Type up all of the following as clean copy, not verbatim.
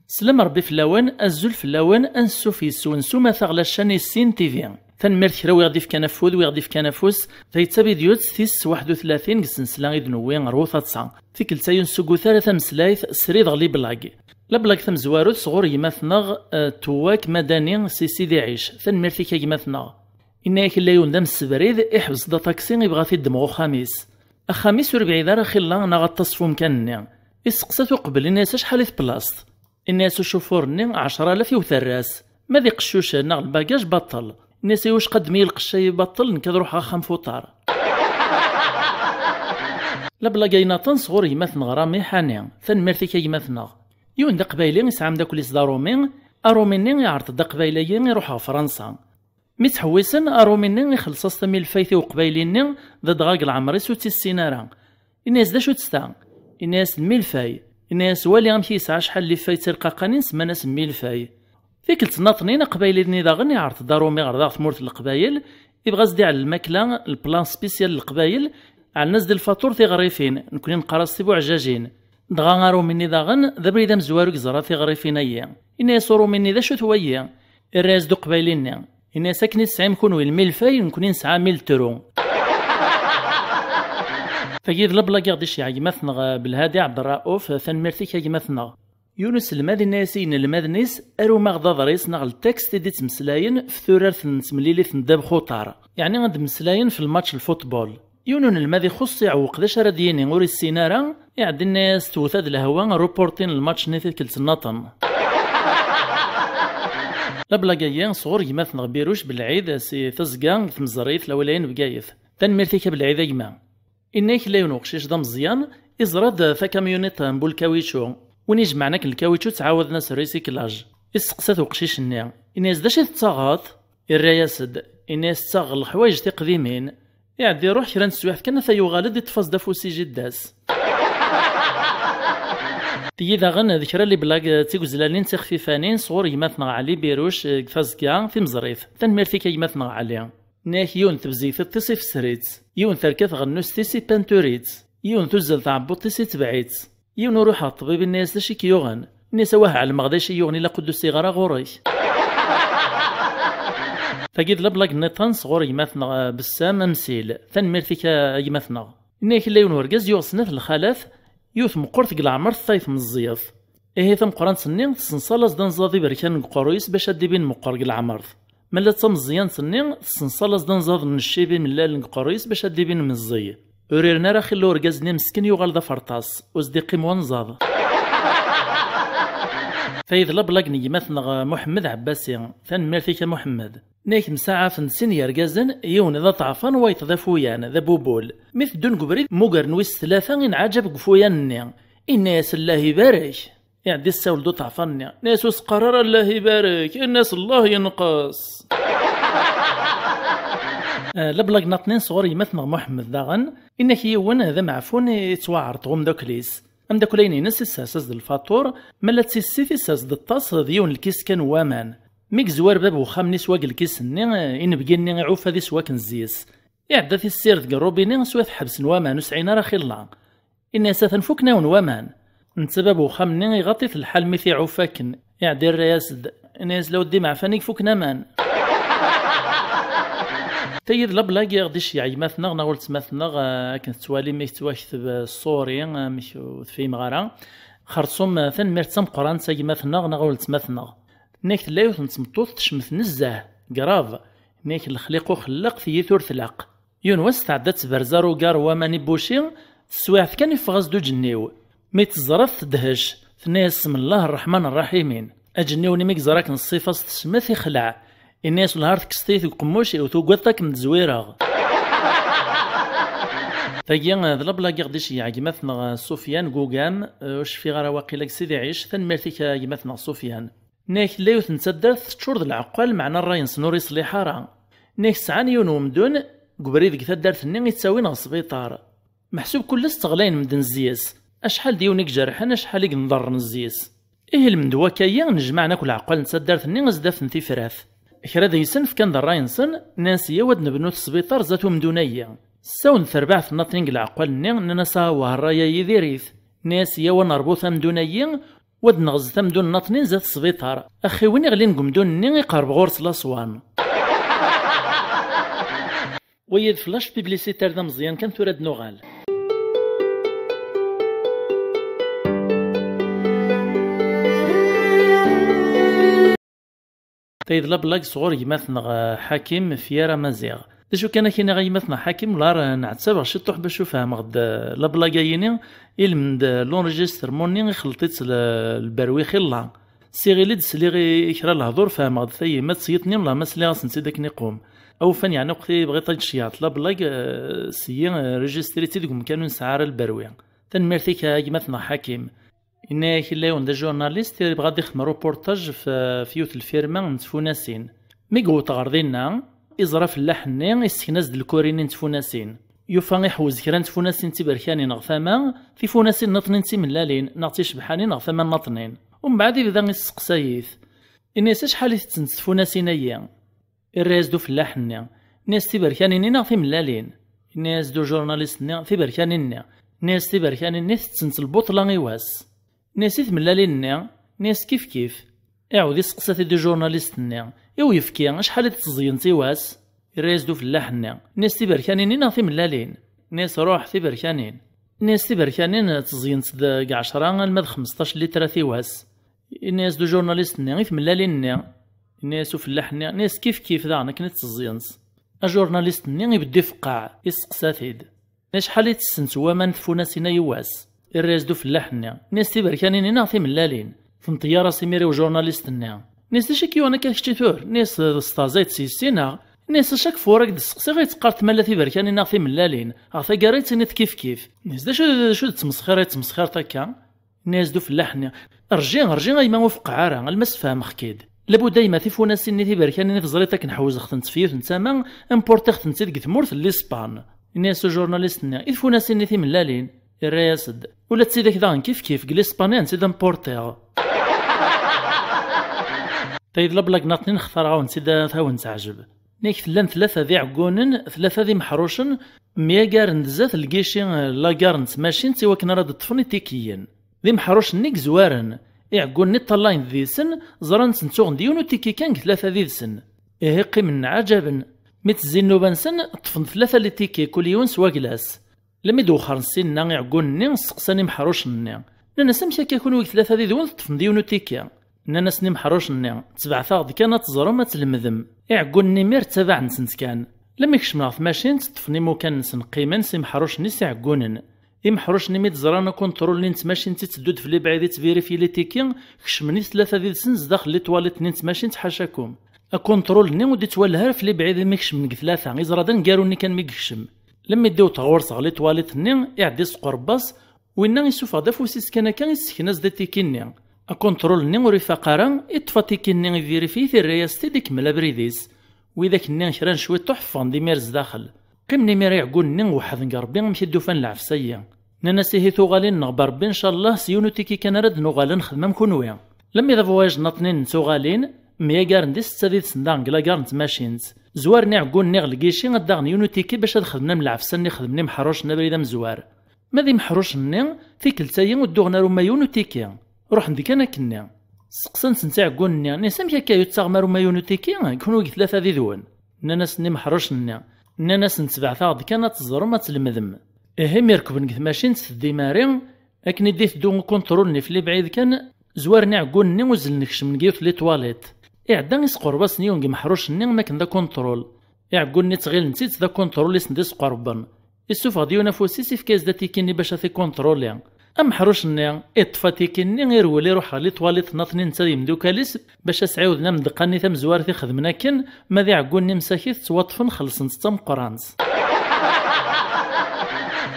سلام ربي فلاوان الزول فلاوان انسو في سونسو ما ثغلا الشاني السين تيفي تنمرت كرا ويغدي في كنفوذ ويغدي في كنفوس فيتا فيديوت ثيس 31 قسنسلا غيدنوي روثا 9 تيكلتا ينسوكو ثلاثة مسلايث سريد غلي بلاكي لا بلاك ثمزواروت صغور يماثنغ تواك مدني سيدي عيش تنمرت كي يماثنغ إنا كلا يوندم السبريد إحبس دا طاكسي يبغى في الدمغو خميس الخميس وربعي دار خلا ناغ تصفو مكانني إسقساتو قبل الناس شحال في بلاصت الناس شوفورني 10,000 يوثراس ما ذي قشوش ناغ الباكاج بطل الناس واش قدمي القشاي بطل نكاد روح خام فوطار لا بلا كايناطن صغور يماثن غرامي حاني ثنمرتي كي يماثنا يون دا قبايلي يسعام داك ليس دارومين اروميني يعرض دا قبايلي يروح فرنسا متحوسن اروميني يخلص 600 فايثي وقبايليني ضد غاق العمري سوتي السينارا الناس دا شو تستا الناس الميلفاي الناس والي غمشي يسعى شحال اللي فايت القاقانين سما ناس ميلفاي فيك التناطنين قبايلين دا غني عرض دارومي غرضا ثمورت القبايل يبغى زدي على الماكله البلان سبيسيال للقبايل على الناس ديال الفاتور غريفين نكون نقراص عجاجين دغا غارو مني داغن دابا اذا مزوارو كزرا غريفين ايا انا يصورو مني ذا شو ثويا الراس دو قبايلين انا ساكنين 90 كونوا الملفاي نكون نسعى 1000 ترو فكيد لبلا غادي شي عيمثنا بالهادي عبد الرؤوف ثنمرتي كيمثنا يونس الماذي ناسين المذنيس ارو مغضى ضريس نغ التكست دي تمسلاين في ثورات نتمليلي نداب خوطار يعني غاد مسلاين في الماتش الفوتبول يونون الماذي خص يعوق ذا شرديني غوري السينارا يعد الناس توثاد الهوا روبورتين الماتش نيثي كلت النطن لبلا جايين صغور يماثنا بيروش بالعيد سي تزقان تمزريث الاولين بقايث تنمرتي بالعيد يما إنك لا ينوقشيش دا مزيان إزراد ثا كاميونيت مبول كاويتشو ونجمعناك الكاويتشو تعاود ناس ريسيكلاج إسقسات وقشيش النيا إناس داش تتاغاط الرياسد إناس تاغ الحوايج تقديمين يعدي روح كرا نسويح كان ثا يغالد يتفاز دا فوسي جداس تيجي دا غن ذكرى اللي بلاك تيكوزلالين تخفيفانين صغور يماثنا علي بيروش فازكيا في مزريف تنمرتي كي يماثنا عليها ناك يون تبزيث تصيف سريت يون تركث غنوس تيسي بانتوريت يون تزل تعبو تيسي تبعيت يون روح الطبيب الناس داشي كيوغن الناس واه على المغداشي يغني لا قدو صغار غوري فقيد لبلاك نيطان صغور يماثنا بسام مسيل ثنمرتيك يماثنا ناك لا يون ورقاز يوصنث الخلاف يوث مقرث العمر الطايف من الزياف ايه ثم قران سنين تسنصالاز دنزاضي بركان قرويس باش اديبين مقرق العمر ملا تمزيان سنين تسنصالاز دنزاض من الشيبي من لال قرويس باش اديبين من الزي وريرنا راه خلو رقازني مسكين يغال ذا فرطاس وزديقي موانزاض فايد لبلاقني مثلا محمد عباسي ثنمرتيك محمد نايك مساعة فنسين يرقازن يون ذا طعفان وايت ذا فويان ذا بوبول مثل دون قبريد موغر نويس ثلاثة إن عجب قفويان الناس الله يبارك يعني دي الساول دو طعفان ناس وسقرار الله يبارك الناس الله ينقص لبلاق ناطنين صغور يمثنا محمد داغن إنك يوان هذا معفون يتوعر طغم داكليس أم داكولين ينس الساساس د الفاتور ملا تسيسي الساس د الطاس ديون الكيس كان وامان ميك زوار باب وخامني سواق الكيس ني إن بقيني عوف هذي سواك نزيس يعدا في السير دق الروبيني سوات حبس وامان وسعينا راه خلا إن ساثن فوكنا وامان نتسبب وخامني يغطي في الحال ميثي عوفاكن يعدي الرياسد ناس لو دي معفانيك فوكنا مان تيد لبلاقي غديش يعيماثنا نقولت مثنا كنت توالي ميك تواكتب الصوري ميك في مغارة خرصوم ثن مرتسم قران تايماثنا نقولت مثنا نيك لا يثنتمطوط تشمث نزاه قراف نيك الخليق وخلق في ثور ثلاق يون واستعدت برزارو قار وماني بوشي تسواعث كان يفغز دو جنيو ميت الزرف تدهش ثنايا بسم الله الرحمن الرحيمين اجنيو نميك زراك نصيفة تسمث يخلع الناس الهارت كستيث وقموش وتوقتك من زويرة تاقيا ذا لبلاقي غديش يعجمثنا سفيان قوقام واش في غير واقيلا سيدي عيش ثنمرتيك يعجمثنا سفيان ناك لا يوث نتسدر تشور العقال معنا الراين سنوري صليحارا ناك سعان يون ومدون قبري ذيك تدارت النين يتساوينا السبيطار محسوب كل استغلين مدن الزياس اشحال ديونيك جرحان اشحال يك نضر الزياس ايه المندوى كايا نجمعنا كل عقال نتسدرت النين ازداف نتي فراث كرا ديسن في كان دراينسن ناسيا ود نبنو السبيطار ذاتو مدونية ساون ثربعث ناطنينغ العقل ننا ساوه الرايا يديريث ناس يوا نربو ثمدونيين ود نغز ثمدون ناطنين زات السبيطار اخي وين غلين قمدون ني يقرب غورس لاصوان ويد فلاش بيبليسيتير دا مزيان كان توراد نوغال. تايد لابلاك صغور يماثنا حكيم فيارا مزيغ داشو كان كينا غيماثنا حكيم لار نعتبر شي طوح باش نفهم غد لابلاكايني يلمد لونجستر موني خلطيت البروي خلا سيغيليد سلي كرا الهضور فهم غد ثي ما تسيطني ولا ما سلي غاسنتي داك نقوم او فان يعني وقتي بغيت الشياط لابلاك سي ريجستريتي دكم كانوا نسعار البروي تنمرتي كيماثنا حكيم إنه كلاون دا جورناليست يبغى يخدم روبورتاج في يوت الفيرما نتفوناسين ميقو تغرضينا إزرا في اللحن يستكناز د الكورينين نتفوناسين يوفا يحوز كرا نتفوناسين تبركاني نغثاما في فوناسين نطنين تيملالين نغتي شبحاني نغثاما نطنين ومن بعد يبدا يسقسايث إنه شحال تنتفوناسين أيا الراز دو في اللحن ناس تبركاني نغثي ملالين ناس دو جورناليست تبركاني ناس تبركاني ناس البطلة غيواس ناسيت من لالين ناس كيف اعود يسقساتي دو جورناليست يو يفكي شحال تزين تيواس يريزدو في اللحن ناس تبركانين ناثي من لالين ناس روح تبركانين ناس تبركانين تزين كاع 10 المد 15 لتر تيواس ناس دو جورناليست يث من لالين ناس في اللحن ناس كيف ذا كنت تزينس الجورناليست يبدي يفقع يسقساتيد شحال تسنت ومن ثفوناسينا يواس الرازدو في اللحن ناس تبركانين ناثي من لالين في طيارة سيميري وجورناليست ناس داشا كيوانا كاكشتي ثور ناس ستازايت سيسينا ناس شاك فورك دسقسي غيتقارت مالا تبركانين ناثي من لالين عرفا كاريت نيت كيف ناس داشا شو تمسخير تاكا ناس دو في اللحن رجي غيما وفق عارة المس فاهم خكيد لابو دايما تيفوناسين ني تبركانين تزريتك نحوز ختنت فيوت نتاما امبورتي ختنت ديك ثمورت ليسبان الناس جورناليست يفوناسين ني من لالين الرياسد ولا تسيدك ذا كيف قليسبانيا نسيد امبورتيغ تايد لابلاك ناطنين اخترعون نسيد ثاون تعجب نيك ثلان 3 ذي عقونن 3 ذي محروشن 100 كارن دزات الكيشين لا كارنت ماشين تيوا كنا راه طفني تيكيين ذي محروش نيك زوارن يعقون نيت طلاين ذي سن زران سنتوغ ديونو تيكي كان 3 ذي سن يهقي من عجبا ميت الزينوبان سن طفن 3 لي تيكي كل يوم سوا كلاس لما يدوخر نسينا يعقون سقساني محروش نانا سمشا كيكونوا 3 ذي ذون طفن ديونو تيكي نانا سني محروش تبع ثاغد كانت تزرم ما تلمذم يعقون مير تبع نسنت كان لما يكشمنا في ماشين تطفني مو كان نسن قيمه سي محروش نيس يعقونن محروش نميت زرانا كونترول نيت ماشين تتدود في لي بعيد تفيريفي لي تيكي كشمني 3 ذي سنز داخل لي تواليت نيت ماشين تحاشاكم كونترول ني ودي تولها في لي بعيد ميكشم من 3 يزرادن قالوني كان ميكشم لما يديو تغورس غلي تواليت ني يعدي سقرباص وين يسوف هذا فوسيس كان يسكناز دا تيكيني كونترول ني وريفا قارا يطفى تيكيني يفيريفي في الرياستي ديك ملا بريديس وإذاك ني شران شوي تحفظ دي ميرز داخل قمني مير يعقول ني وحد نقربي مشي دوفان العفسيه نانا سيهي ثوغالين نغبر بي ان شاء الله سيونو تيكي كان رد نوغالين نخدم مكونويا لما اذا فواج ناطنين ثوغالين 100 كارن ديس تسديد سندان كلا كارن ماشينز زوار نعقول نغل كيشي غداغن يونو تيكي باش خدمنا من العفسه خدمني محروش نبريدا مزوار ماذي محروش ني في كلتايا ودوغنا روما يونو تيكي روح نديك انا كنا سقسن سنتاع قولنا ني سامي كايو تاغمر روما يونو تيكي كونوا 3 ذي ذون ناس ني محروش ناس نتبع ثاغد كانت تزرم ما تلمذم هم يركبن كث ماشين تدي مارين اكن ديت دون كونترولني في لي بعيد كان زوار نعقولني وزل نكشم من كيف لي تواليت اعدا يسقرباس نيونغ محروش ني ما كان ذا كونترول يعقولني تغيل نسيت ذا كونترول يسندي سقربن يسوف غاديو نفوسي في كاز ذا تيكيني باش ثي كونترولي ام حروش ني اطفى تيكيني غير ولي روح لي تواليت ناطنين نتا يمدوكاليس باش اسعاودنا مدقاني ثم زوار في خدمنا كان ماذا يعقولني مساكيت توطفن خلصن تم قرانس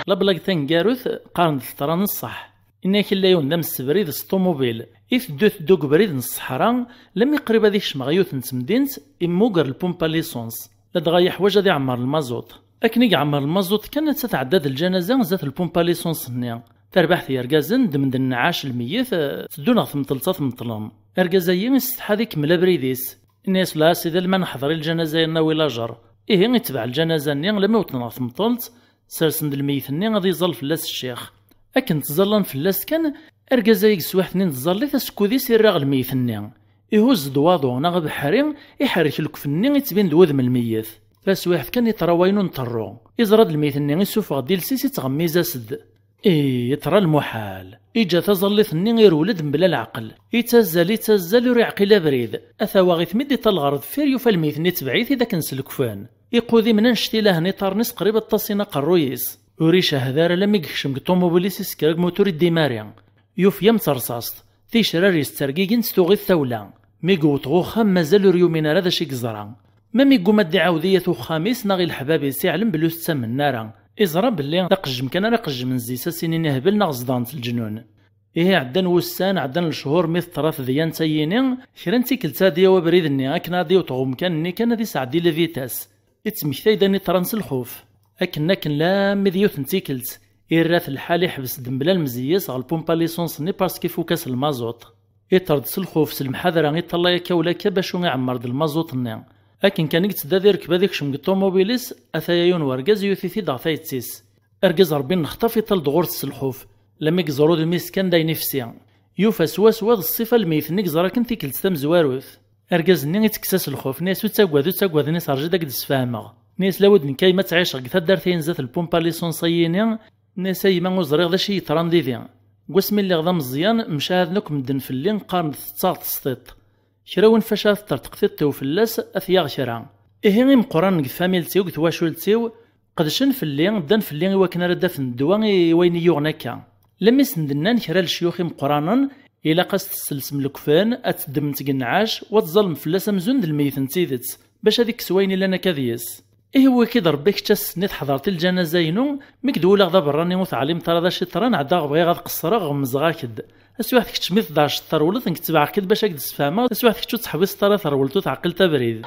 لابلاك تنقاروث قارن ثطران الصح إنك لا يون دام السبريد الطوموبيل إثدوث دوك بريد الصحراء لم يقرب هذيك شمغيوث نتمدينت إموغر البومبا ليسونس لدغا يحوج هذي عمر المازوت أكني عمر المازوت كانت تتعدد الجنازة ذات البومبا ليسونس هنا تربح في أركازن دمد النعاش الميت تدونا ثمطلطة ثمطلم أركازيين استحاذيك ملا بريديس الناس لا سيدا لما نحضر الجنازة ناوي لاجر إيه يتبع الجنازة لما وطنا ثمطلت سرسن الميثني غادي يظل فلاس الشيخ أكن تظلن فلاس كان أرجازا يقسوا اثنين تظلي تسكودي سيراغ الميثني يهز دواضو ناغ بحرين يحرك الكفني يتبين دوذم الميت فاس واحد كان يتراوينو نطرو يزرد الميثني يسوفغ ديال سيس يتغميز اسد يترى المحال إجا تظلي ثني غير ولد بلا العقل يتزل يري عقيلة بريد أثاوى غيث مدي الغرض فير يوفى الميثني تبعيث إذا كان سلكفان يقودي من نشتي له نطارنس قريب التصينا قرويس وريش هذار لم يكشم طوموبيليس سكرق موتور الديماريان يوف يم ترصاص ثي شرار يسترقيقين ستوغي الثولة ميقو تغوخام مازال ريومين هذا شي قزران ما ميقو مدي عاودية خامس ناغي الحباب يسيعلم بلو ستة نارا إزرا بلي تقجم كان راه قجم نزيسا سنين هبل نغزدانت الجنون إيه عدن وسان عدن الشهور مثل طرف ذيان تايينين كران تيكلتا ديا وبريدني أكنا ديو طغم كان كان دي سعدي لفيتاس يتسمكتاي داني ترانس الخوف أكن لا مذيو تنتيكلت إيرات الحال يحبس دم بلا المزيس غا البومبا ليسونس ني باسكي فوكاس المازوط يطرد سلخوف سلمحاذرة يطلع يكا ولا كباشو يعمر د المازوط نيا لكن كان يتسدا ديرك بهذيك شمك الطوموبيليس أثايون ورقاز يوثيثي ضعفايتسيس أرقاز ربي نخطف يطل دغور السلحوف لما يقزرو دميس كان داي نفسيا يوفا سوا الصفة الميث نقزرا كنت كلت تم زواروث أرقاز ني يتكساس الخوف ناس تاكواذ ناس رجا داك دسفاهمة ناس لاود نكاي ما تعيش غيثا دارتين زات البومبا ليسونسيين ناس أيما وزريغ ذا شي ترانديفيا قسمي اللي غدا مزيان مشى هذا نوك مدن في اللين قارن تتصاغ تسطيط شراون فاشا ترتقثيط تو فلاس أثياغ شرا إيه مقران نك فاميلتيو كتواشولتيو قدشن في اللين دان في اللين وكنا ردا في الدوان وين يغنكا لما يسندنان كرا الشيوخ مقرانا إلا قاس تسلسم الكفان أتدم تقنعاش وتظلم فلاس مزون د الميثن تيدت باش هذيك سوين لنا كذيس إيه هو كي ضربك تاس نيت حضرت الجنازينو مكدولا غدا براني متعلم ترى ذا شطران عدا بغي غاد قصرا غمزغا كد اسي واحد كتشميت 11 طرولت نكتب عقد باش هكذا تفهمها اسي واحد كتشوت تحبس طرا ثرولتو تعقل تبريد